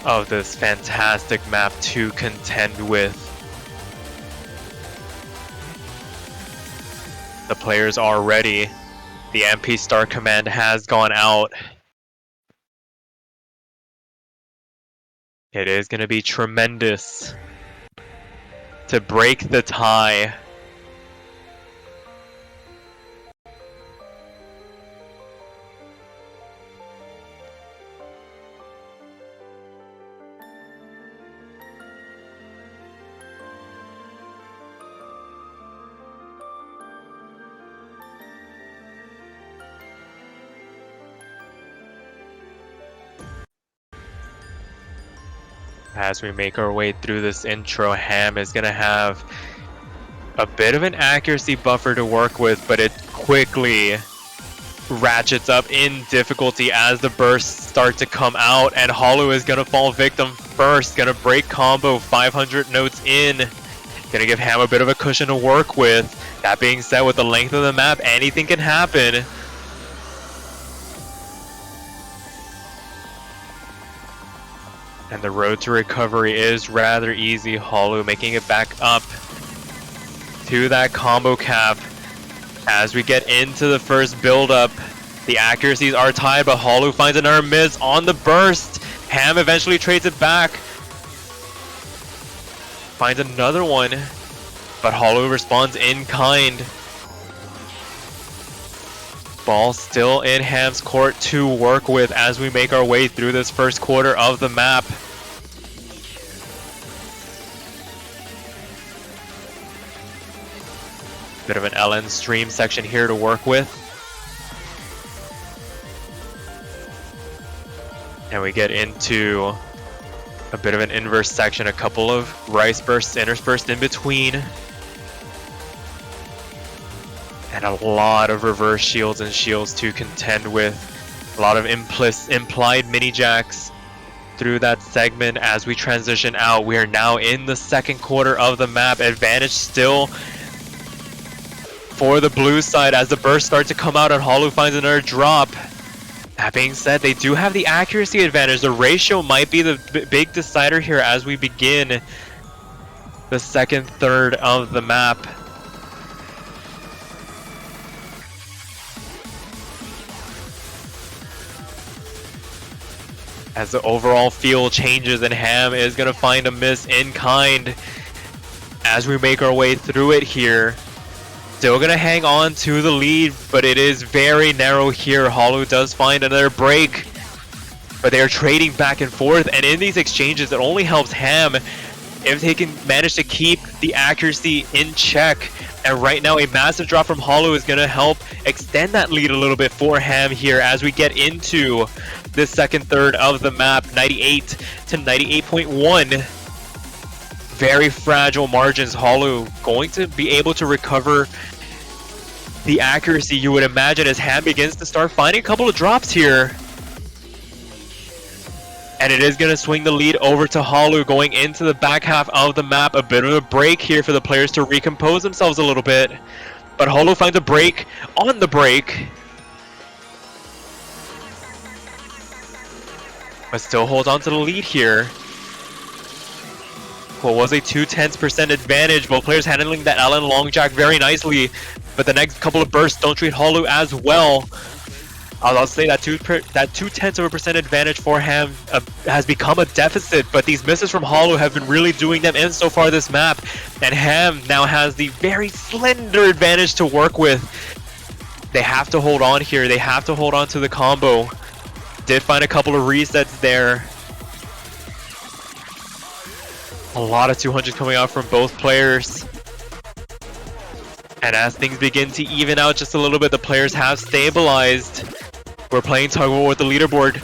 of this fantastic map to contend with. The players are ready. The MP Star Command has gone out. It is going to be tremendous to break the tie. As we make our way through this intro, Ham is going to have a bit of an accuracy buffer to work with, but it quickly ratchets up in difficulty as the bursts start to come out, and Holu is going to fall victim first. Going to break combo 500 notes in. Going to give Ham a bit of a cushion to work with. That being said, with the length of the map, anything can happen. And the road to recovery is rather easy. Holu making it back up to that combo cap. As we get into the first build-up, the accuracies are tied, but Holu finds another miss on the burst. Ham eventually trades it back. Finds another one, but Holu responds in kind. Ball still in Ham's court to work with as we make our way through this first quarter of the map. Bit of an LN stream section here to work with. And we get into a bit of an inverse section, a couple of rice bursts interspersed in between. And a lot of reverse shields and shields to contend with. A lot of implied mini jacks through that segment. As we transition out, we are now in the second quarter of the map. Advantage still for the blue side as the bursts start to come out and Holu finds another drop. That being said, they do have the accuracy advantage. The ratio might be the big decider here as we begin the second third of the map. As the overall feel changes and Ham is going to find a miss in kind as we make our way through it here. Still going to hang on to the lead, but it is very narrow here. Holu does find another break, but they are trading back and forth, and in these exchanges it only helps Ham if they can manage to keep the accuracy in check. And right now a massive drop from Holu is going to help extend that lead a little bit for Ham here as we get into this second third of the map. 98 to 98.1. Very fragile margins. Holu going to be able to recover the accuracy, you would imagine, as Ham begins to start finding a couple of drops here. And it is going to swing the lead over to Holu going into the back half of the map. A bit of a break here for the players to recompose themselves a little bit. But Holu finds a break on the break. But still holds on to the lead here. What was a 0.2% advantage. Both players handling that LN long jack very nicely. But the next couple of bursts don't treat Holu as well. I'll say that 0.2% advantage for Ham has become a deficit, but these misses from Holu have been really doing them in so far this map. And Ham now has the very slender advantage to work with. They have to hold on here. They have to hold on to the combo. Did find a couple of resets there. A lot of 200s coming out from both players. And as things begin to even out just a little bit, the players have stabilized. We're playing tug of war with the leaderboard.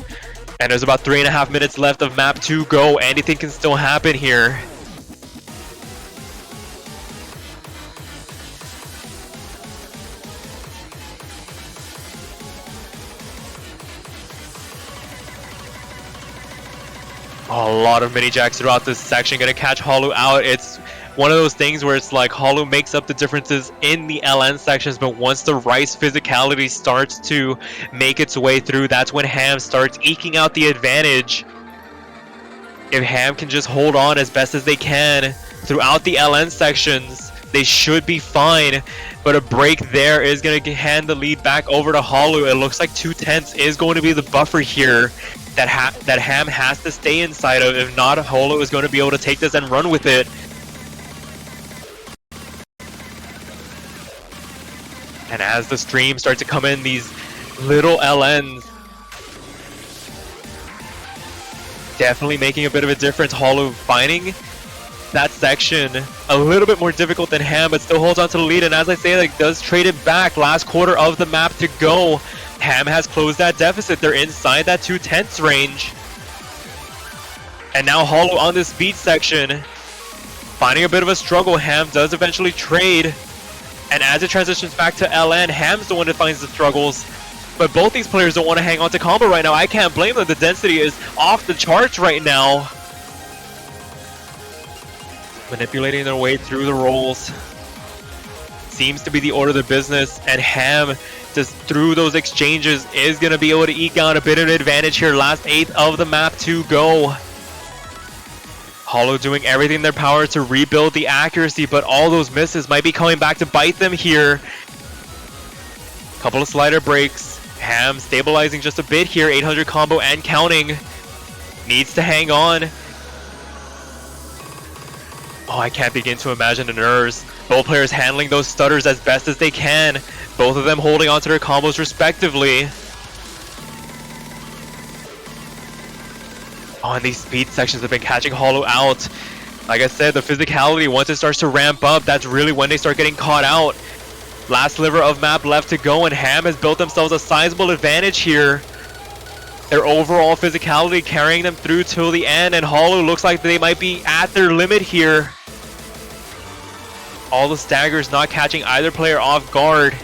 And there's about 3.5 minutes left of map 2 go. Anything can still happen here. A lot of mini jacks throughout this section. Gonna catch Holu out. It's one of those things where it's like Holu makes up the differences in the LN sections, but once the Rice physicality starts to make its way through, that's when Ham starts eking out the advantage. If Ham can just hold on as best as they can throughout the LN sections, they should be fine. But a break there is going to hand the lead back over to Holu. It looks like 2/10 is going to be the buffer here that Ham has to stay inside of. If not, Holu is going to be able to take this and run with it. And as the streams start to come in, these little LNs definitely making a bit of a difference. Holu finding that section a little bit more difficult than Ham, but still holds on to the lead. And as I say, like, does trade it back. Last quarter of the map to go. Ham has closed that deficit. They're inside that 2/10 range. And now Holu on this beat section, finding a bit of a struggle. Ham does eventually trade. And as it transitions back to LN, Ham's the one that finds the struggles. But both these players don't want to hang on to combo right now. I can't blame them. The density is off the charts right now. Manipulating their way through the rolls seems to be the order of the business, and Ham, just through those exchanges, is going to be able to eke out a bit of an advantage here. Last eighth of the map to go. Holu doing everything in their power to rebuild the accuracy, but all those misses might be coming back to bite them here. Couple of slider breaks. Ham stabilizing just a bit here. 800 combo and counting. Needs to hang on. Oh, I can't begin to imagine the nerves. Both players handling those stutters as best as they can. Both of them holding onto their combos respectively. Oh, and these speed sections have been catching Holu out. Like I said, the physicality, once it starts to ramp up, that's really when they start getting caught out. Last sliver of map left to go, and Ham has built themselves a sizable advantage here. Their overall physicality carrying them through till the end, and Holu looks like they might be at their limit here. All the staggers not catching either player off guard,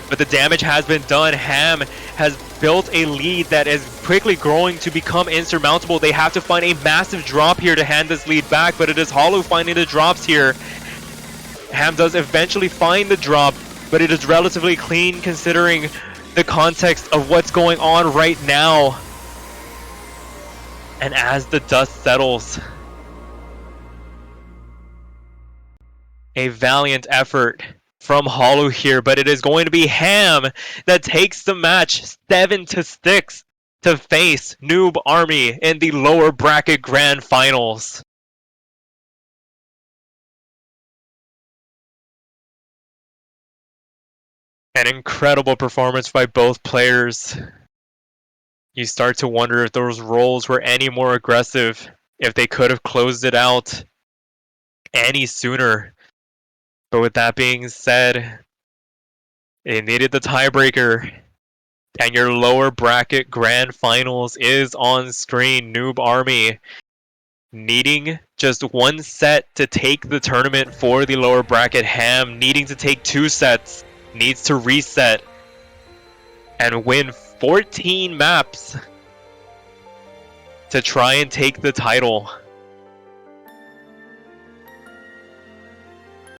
but the damage has been done. Ham has built a lead that is quickly growing to become insurmountable. They have to find a massive drop here to hand this lead back, but it is Holu finding the drops here. Ham does eventually find the drop, but it is relatively clean considering the context of what's going on right now. And as the dust settles, a valiant effort from Holu here, but it is going to be Ham that takes the match 7-6 to face Noob Army in the lower bracket grand finals. An incredible performance by both players. You start to wonder if those rolls were any more aggressive, if they could have closed it out any sooner. But with that being said, they needed the tiebreaker, and your lower bracket grand finals is on screen. Noob Army needing just one set to take the tournament for the lower bracket. Ham needing to take 2 sets, needs to reset and win 14 maps to try and take the title.